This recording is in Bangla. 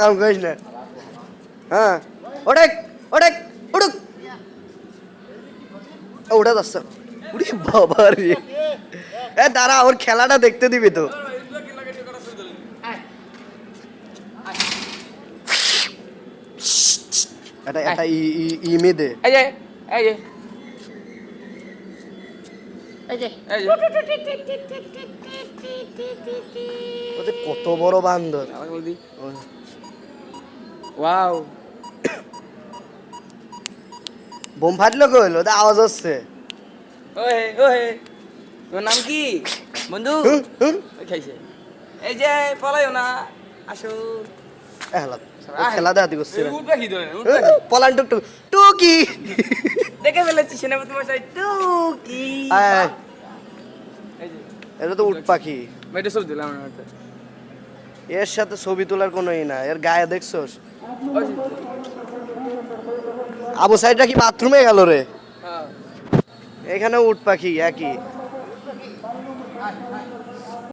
কাম করিস না। হ্যাঁ ওঠেক ওঠেক উঠুক ওটা যাচ্ছে উড়ি বাবা রে এ দাঁড়া ওর খেলাটা দেখতে দিবি তো এটা এটা ইমে দে এই যে এই যে এই যে এই যে ওতে কত বড় বান্দর ওয়াও বোম ফাটলো কইলো ওটা আওয়াজ হচ্ছে ওই ওই তোর নাম কি বন্ধু ওই খাইছে এই যে পলাইও না আসো খেলা দেখাতে করছে উঠবে কি ধরে পলান টুক টুকি দেখে ফেলেছি সিনেমা তোমার সাইড টুকি এই যে এটা তো উট পাখি মেটে সব দিলাম আমার এর সাথে ছবি তোলার কোনো ই না এর গায়ে দেখছস আবু সাইডটা কি বাথরুমে গেল রে হ্যাঁ এখানে উট পাখি একই